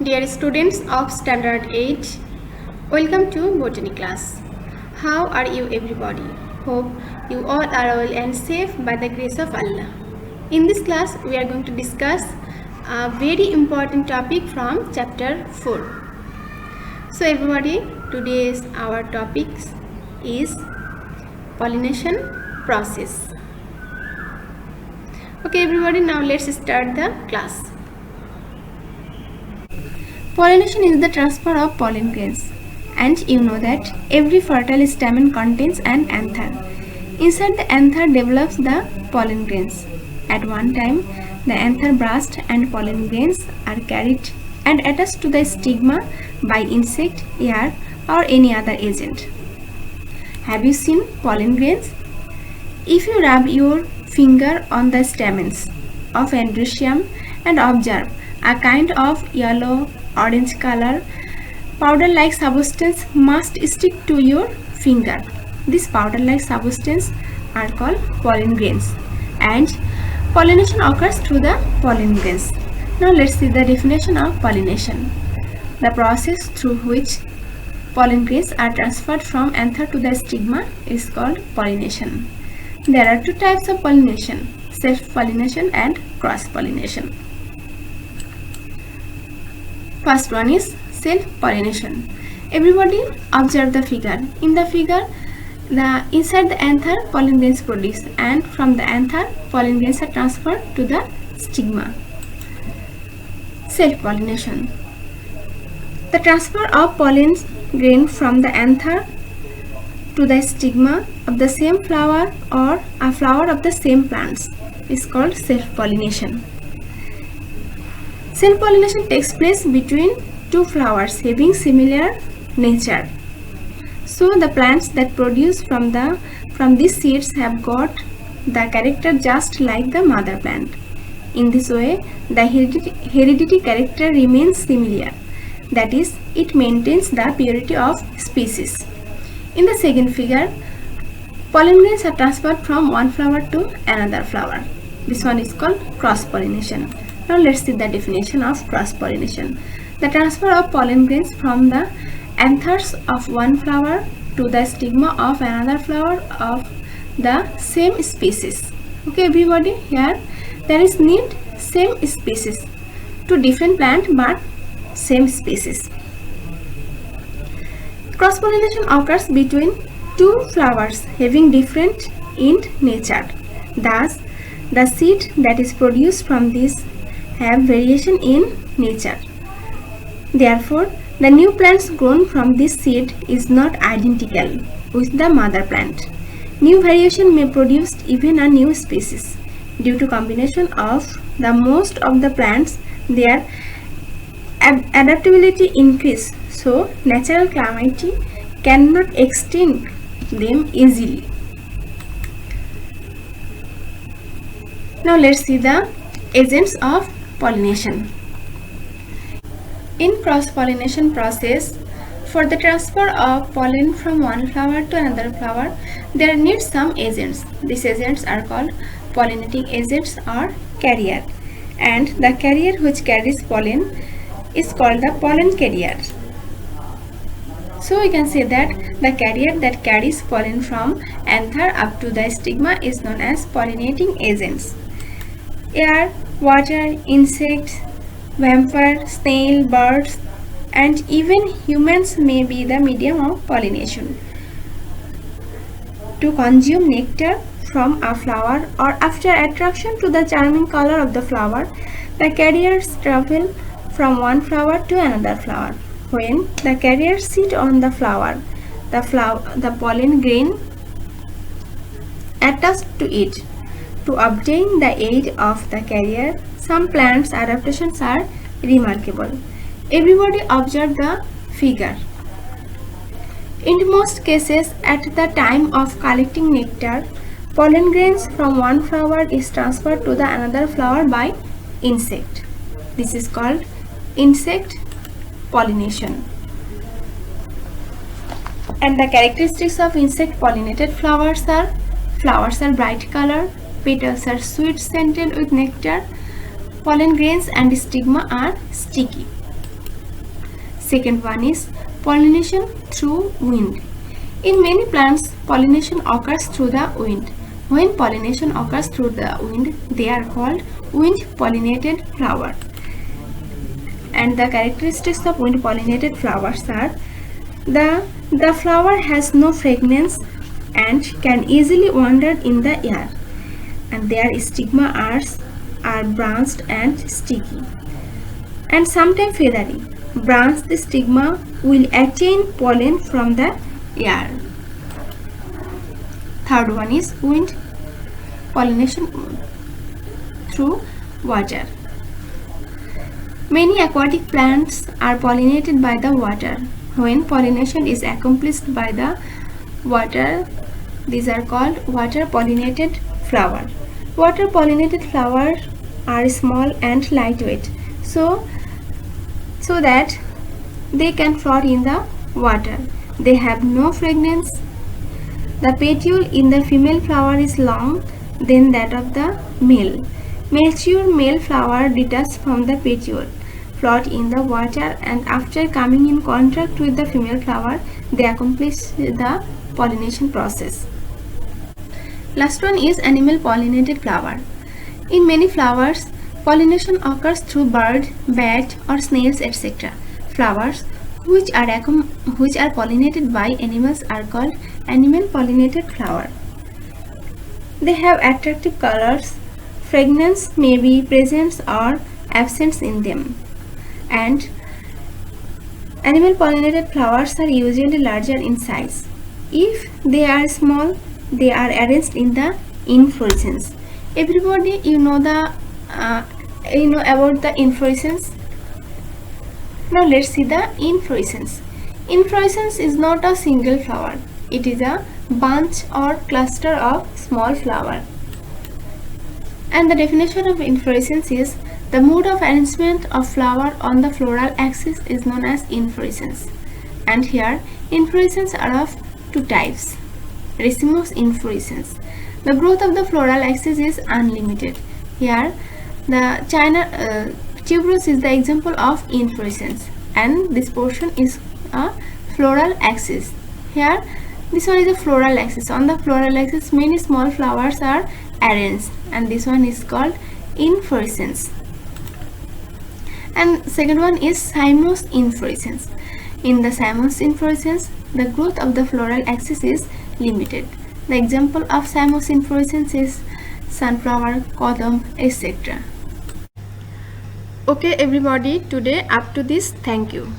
Dear students of Standard 8, welcome to Botany class. How are you everybody? Hope you all are well and safe by the grace of Allah. In this class, we are going to discuss a very important topic from chapter 4. So everybody, today's our topic is pollination process. Okay everybody, now let's start the class. Pollination is the transfer of pollen grains, and you know that every fertile stamen contains an anther. Inside the anther develops the pollen grains. At one time, the anther bursts and pollen grains are carried and attached to the stigma by insect, air or any other agent. Have you seen pollen grains? If you rub your finger on the stamens of Androecium and observe a kind of yellow orange color powder like substance must stick to your finger. This powder like substance are called pollen grains, and pollination occurs through the pollen grains. Now let's see the definition of pollination. The process through which pollen grains are transferred from anther to the stigma is called pollination. There are two types of pollination: self-pollination and cross-pollination. First one is self-pollination. Everybody observe the figure. In the figure, inside the anther pollen grains produced, and from the anther pollen grains are transferred to the stigma. Self-pollination. The transfer of pollen grain from the anther to the stigma of the same flower or a flower of the same plants is called self-pollination. Self-pollination takes place between two flowers having similar nature. So the plants that produce from these seeds have got the character just like the mother plant. In this way, the heredity character remains similar. That is, it maintains the purity of species. In the second figure, pollen grains are transferred from one flower to another flower. This one is called cross-pollination. Now let's see the definition of cross-pollination. The transfer of pollen grains from the anthers of one flower to the stigma of another flower of the same species. Okay everybody, here there is need same species. Two different plant but same species. Cross-pollination occurs between two flowers having different in nature. Thus, the seed that is produced from these have variation in nature. Therefore, the new plants grown from this seed is not identical with the mother plant. New variation may produce even a new species. Due to combination of the most of the plants, their adaptability increase, so natural calamity cannot extinct them easily. Now let's see the agents of pollination. In cross-pollination process, for the transfer of pollen from one flower to another flower, there need some agents. These agents are called pollinating agents or carrier, and the carrier which carries pollen is called the pollen carrier. So we can say that the carrier that carries pollen from anther up to the stigma is known as pollinating agents. Air, water, insects, vampire, snail, birds, and even humans may be the medium of pollination. To consume nectar from a flower or after attraction to the charming color of the flower, the carriers travel from one flower to another flower. When the carriers sit on the flower, the pollen grain attached to it. To obtain the aid of the carrier, some plants' adaptations are remarkable. Everybody observe the figure. In most cases, at the time of collecting nectar, pollen grains from one flower is transferred to the another flower by insect. This is called insect pollination. And the characteristics of insect pollinated flowers are bright color, petals are sweet scented with nectar, pollen grains and stigma are sticky. Second one is pollination through wind. In many plants, pollination occurs through the wind. When pollination occurs through the wind, they are called wind-pollinated flower. And the characteristics of wind-pollinated flowers are the flower has no fragrance and can easily wander in the air, and their stigma are branched and sticky, and sometimes feathery. Branched stigma will attain pollen from the air. Third one is wind pollination through water. Many aquatic plants are pollinated by the water. When pollination is accomplished by the water, these are called water pollinated flower. Water pollinated flowers are small and lightweight, so that they can float in the water. They have no fragrance. The petiole in the female flower is long than that of the male. Mature male flower detach from the petiole, float in the water, and after coming in contact with the female flower, they accomplish the pollination process. Last one is animal pollinated flower. In many flowers, pollination occurs through bird, bat, or snails, etc. Flowers which are pollinated by animals are called animal pollinated flower. They have attractive colors. Fragrance may be present or absent in them. And animal pollinated flowers are usually larger in size. If they are small, they are arranged in the inflorescence. Everybody, you know about the inflorescence. Now let's see the inflorescence. Inflorescence is not a single flower. It is a bunch or cluster of small flowers. And the definition of inflorescence is the mode of arrangement of flower on the floral axis is known as inflorescence. And here, inflorescence are of two types. Racemose inflorescence. The growth of the floral axis is unlimited. Here, the tuberose is the example of inflorescence, and this portion is a floral axis. Here, this one is a floral axis. On the floral axis, many small flowers are arranged, and this one is called inflorescence. And second one is cymose inflorescence. In the cymose inflorescence, the growth of the floral axis is limited. The example of cymose inflorescence is sunflower, kodam, etc. Okay everybody, today up to this. Thank you.